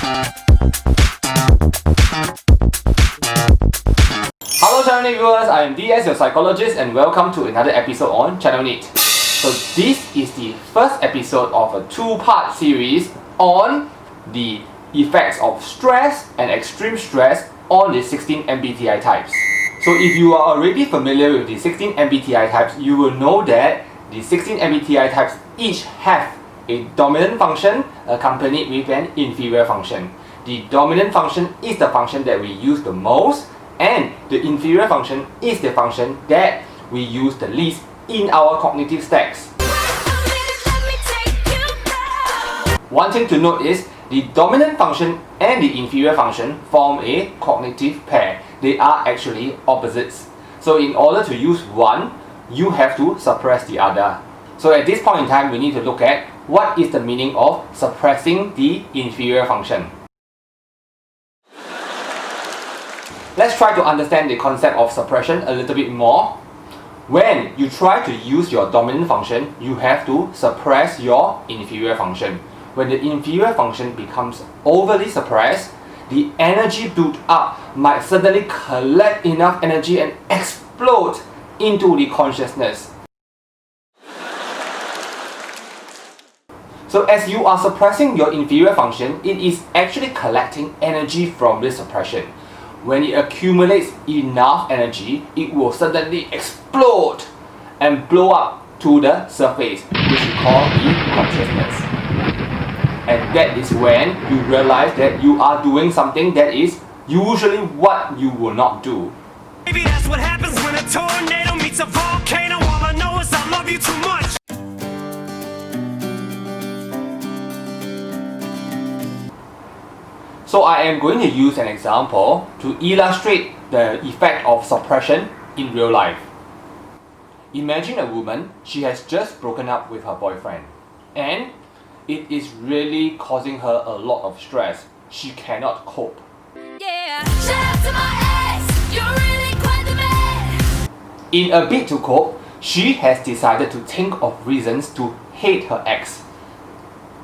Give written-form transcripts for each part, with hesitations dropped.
Hello Channel NITT viewers, I am DS, your psychologist, and welcome to another episode on Channel NITT. So this is the first episode of a two-part series on the effects of stress and extreme stress on the 16 MBTI types. So if you are already familiar with the 16 MBTI types, you will know that the 16 MBTI types each have a dominant function accompanied with an inferior function. The dominant function is the function that we use the most, and the inferior function is the function that we use the least in our cognitive stacks. One thing to note is the dominant function and the inferior function form a cognitive pair. They are actually opposites. So in order to use one, you have to suppress the other. So at this point in time, we need to look at what is the meaning of suppressing the inferior function. Let's try to understand the concept of suppression a little bit more. When you try to use your dominant function, you have to suppress your inferior function. When the inferior function becomes overly suppressed, the energy built up might suddenly collect enough energy and explode into the consciousness. So as you are suppressing your inferior function, it is actually collecting energy from this suppression. When it accumulates enough energy, it will suddenly explode and blow up to the surface, which we call the consciousness. And that is when you realize that you are doing something that is usually what you will not do. Maybe that's what happens when a tornado meets a volcano. All I know is I love you too much. So I am going to use an example to illustrate the effect of suppression in real life. Imagine a woman, she has just broken up with her boyfriend, and it is really causing her a lot of stress. She cannot cope. Yeah, shout out to my ex, you're really quite the man. In a bid to cope, she has decided to think of reasons to hate her ex.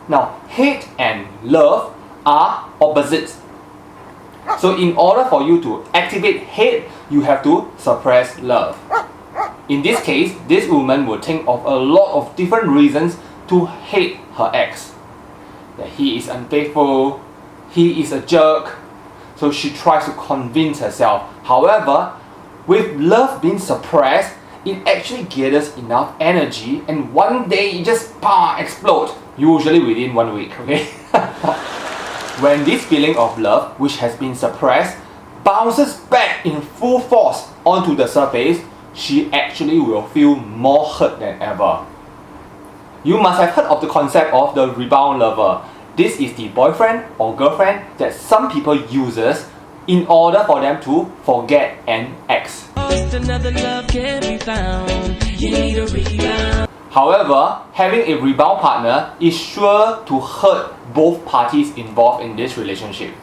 Now, hate and love are opposites. So in order for you to activate hate, you have to suppress love. In this case, this woman will think of a lot of different reasons to hate her ex. That he is unfaithful, he is a jerk. So she tries to convince herself. However, with love being suppressed, it actually gathers enough energy, and one day it just explodes, usually within 1 week, okay? When this feeling of love, which has been suppressed, bounces back in full force onto the surface, she actually will feel more hurt than ever. You must have heard of the concept of the rebound lover. This is the boyfriend or girlfriend that some people uses in order for them to forget an ex. Just another love can't be found. You need a rebound. However, having a rebound partner is sure to hurt both parties involved in this relationship.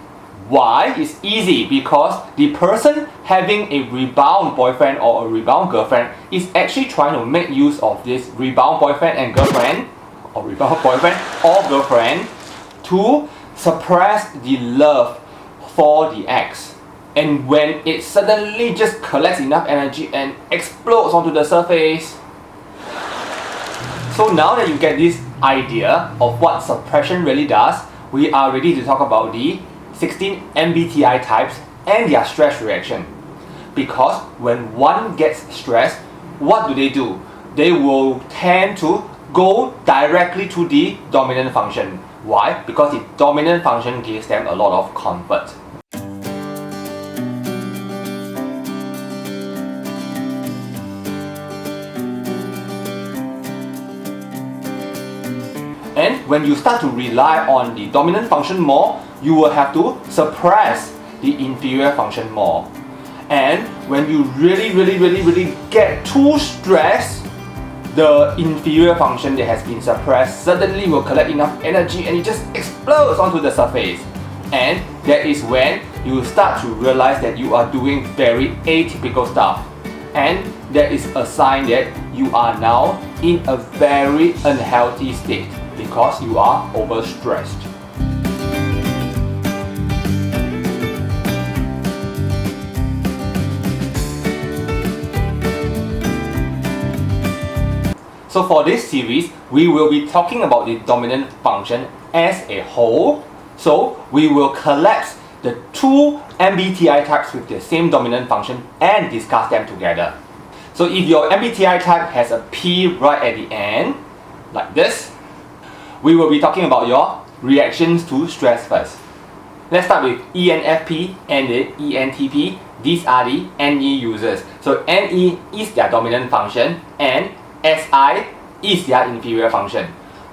Why? It's easy, because the person having a rebound boyfriend or a rebound girlfriend is actually trying to make use of this rebound boyfriend and girlfriend, or rebound boyfriend or girlfriend, to suppress the love for the ex. And when it suddenly just collects enough energy and explodes onto the surface. So now that you get this idea of what suppression really does, we are ready to talk about the 16 MBTI types and their stress reaction. Because when one gets stressed, what do? They will tend to go directly to the dominant function. Why? Because the dominant function gives them a lot of comfort. And when you start to rely on the dominant function more, you will have to suppress the inferior function more. And when you really get too stressed, the inferior function that has been suppressed suddenly will collect enough energy and it just explodes onto the surface. And that is when you start to realize that you are doing very atypical stuff. And that is a sign that you are now in a very unhealthy state because you are overstressed. So for this series, we will be talking about the dominant function as a whole. So we will collapse the two MBTI types with the same dominant function and discuss them together. So if your MBTI type has a P right at the end, like this, we will be talking about your reactions to stress first. Let's start with ENFP and the ENTP. These are the NE users. So NE is their dominant function and SI is their inferior function.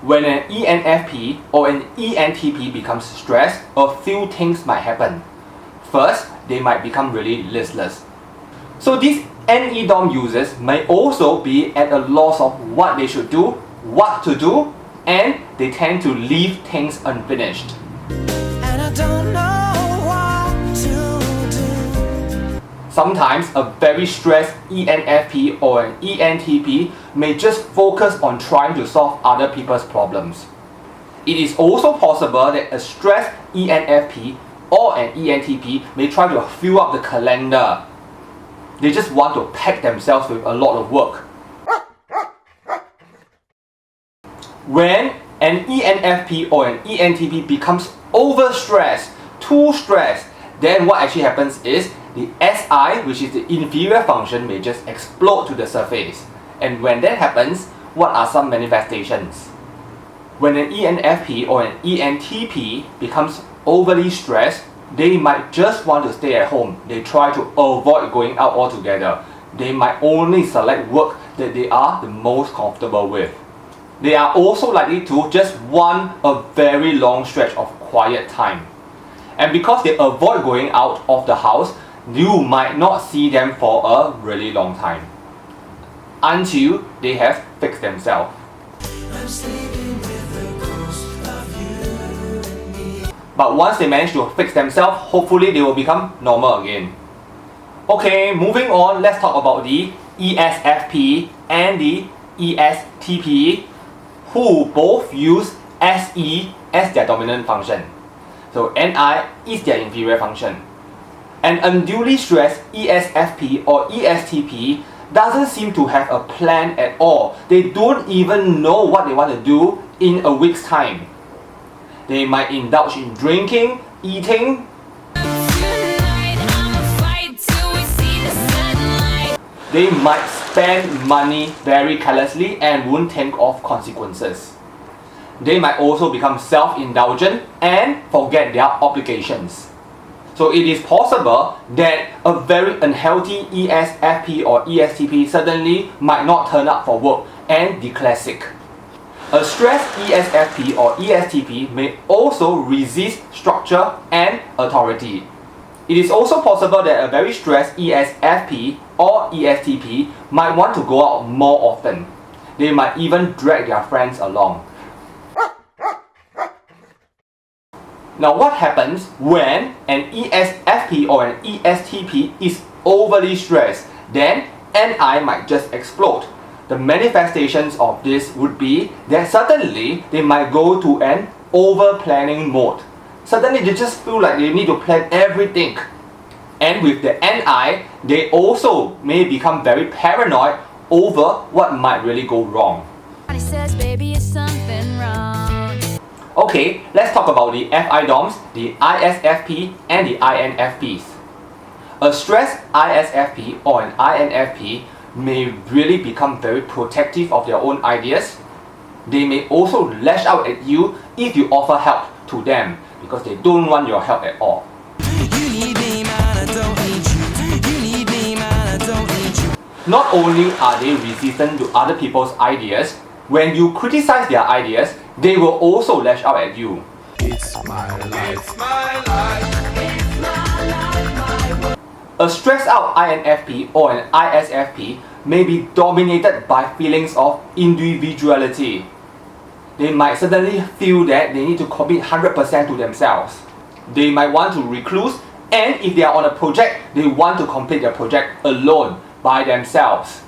When an ENFP or an ENTP becomes stressed, a few things might happen. First, they might become really listless. So these NE dom users may also be at a loss of what they should do, what to do, and they tend to leave things unfinished. And I don't know what to do. Sometimes a very stressed ENFP or an ENTP may just focus on trying to solve other people's problems. It is also possible that a stressed ENFP or an ENTP may try to fill up the calendar. They just want to pack themselves with a lot of work. When an ENFP or an ENTP becomes overstressed, too stressed, then what actually happens is the SI, which is the inferior function, may just explode to the surface. And when that happens, what are some manifestations? When an ENFP or an ENTP becomes overly stressed, they might just want to stay at home. They try to avoid going out altogether. They might only select work that they are the most comfortable with. They are also likely to just want a very long stretch of quiet time. And because they avoid going out of the house, you might not see them for a really long time until they have fixed themselves. I'm sleeping with the ghost of you and me. But once they manage to fix themselves, hopefully they will become normal again. Okay, moving on, let's talk about the ESFP and the ESTP, who both use SE as their dominant function. So NI is their inferior function. An unduly stressed ESFP or ESTP doesn't seem to have a plan at all. They don't even know what they want to do in a week's time. They might indulge in drinking, eating. Tonight, I'ma fight till we see the sunlight. They might spend money very carelessly and won't think of consequences. They might also become self-indulgent and forget their obligations. So it is possible that a very unhealthy ESFP or ESTP suddenly might not turn up for work and declare sick. A stressed ESFP or ESTP may also resist structure and authority. It is also possible that a very stressed ESFP or ESTP might want to go out more often. They might even drag their friends along. Now what happens when an ESFP or an ESTP is overly stressed? Then NI might just explode. The manifestations of this would be that suddenly they might go to an over-planning mode. Suddenly they just feel like they need to plan everything. And with the NI, they also may become very paranoid over what might really go wrong. He says, baby, it's something wrong. Okay, let's talk about the FI DOMs, the ISFP and the INFPs. A stressed ISFP or an INFP may really become very protective of their own ideas. They may also lash out at you if you offer help to them because they don't want your help at all. You need me, man, I don't need you. You need me, man, I don't need you. Not only are they resistant to other people's ideas, when you criticize their ideas, they will also lash out at you. It's my life. It's my life. A stressed out INFP or an ISFP may be dominated by feelings of individuality. They might suddenly feel that they need to commit 100% to themselves. They might want to recluse, and if they are on a project, they want to complete their project alone, by themselves.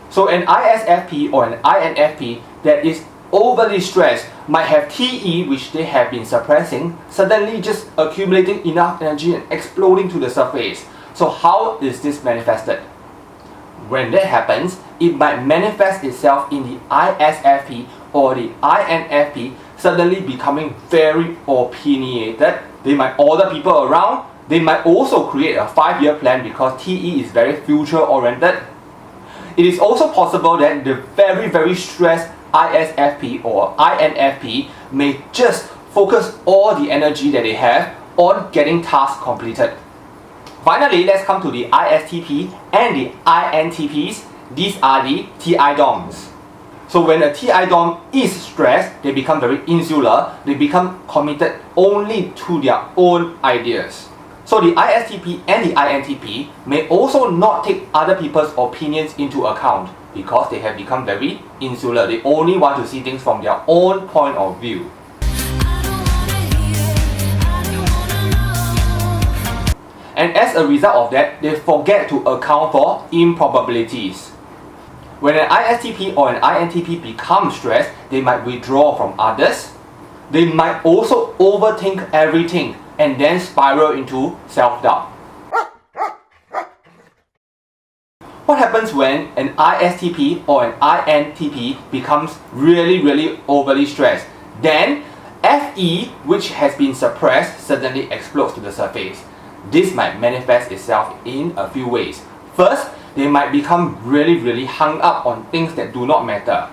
So an ISFP or an INFP that is overly stressed might have TE, which they have been suppressing, suddenly just accumulating enough energy and exploding to the surface. So how is this manifested? When that happens, it might manifest itself in the ISFP or the INFP suddenly becoming very opinionated. They might order people around. They might also create a 5-year plan because TE is very future oriented. It is also possible that the very stressed ISFP or INFP may just focus all the energy that they have on getting tasks completed. Finally, let's come to the ISTP and the INTPs. These are the TI DOMs. So when a TI DOM is stressed, they become very insular. They become committed only to their own ideas. So the ISTP and the INTP may also not take other people's opinions into account because they have become very insular. They only want to see things from their own point of view. And as a result of that, they forget to account for improbabilities. When an ISTP or an INTP becomes stressed, they might withdraw from others. They might also overthink everything and then spiral into self-doubt. What happens when an ISTP or an INTP becomes really overly stressed? Then FE, which has been suppressed, suddenly explodes to the surface. This might manifest itself in a few ways. First, they might become really hung up on things that do not matter.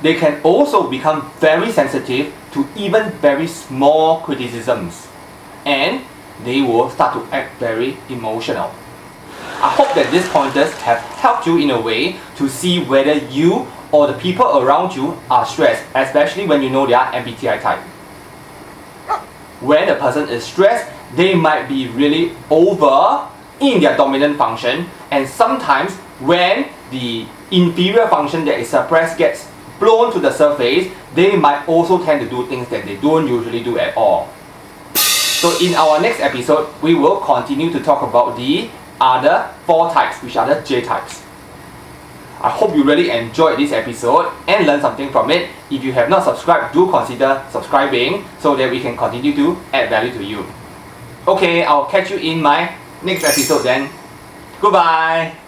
They can also become very sensitive to even very small criticisms, and they will start to act very emotional. I hope that these pointers have helped you in a way to see whether you or the people around you are stressed, especially when you know their MBTI type. When a person is stressed, they might be really over in their dominant function, and sometimes when the inferior function that is suppressed gets blown to the surface, they might also tend to do things that they don't usually do at all. So in our next episode, we will continue to talk about the other 4 types, which are the J types. I hope you really enjoyed this episode and learned something from it. If you have not subscribed, do consider subscribing so that we can continue to add value to you. Okay, I'll catch you in my next episode then. Goodbye!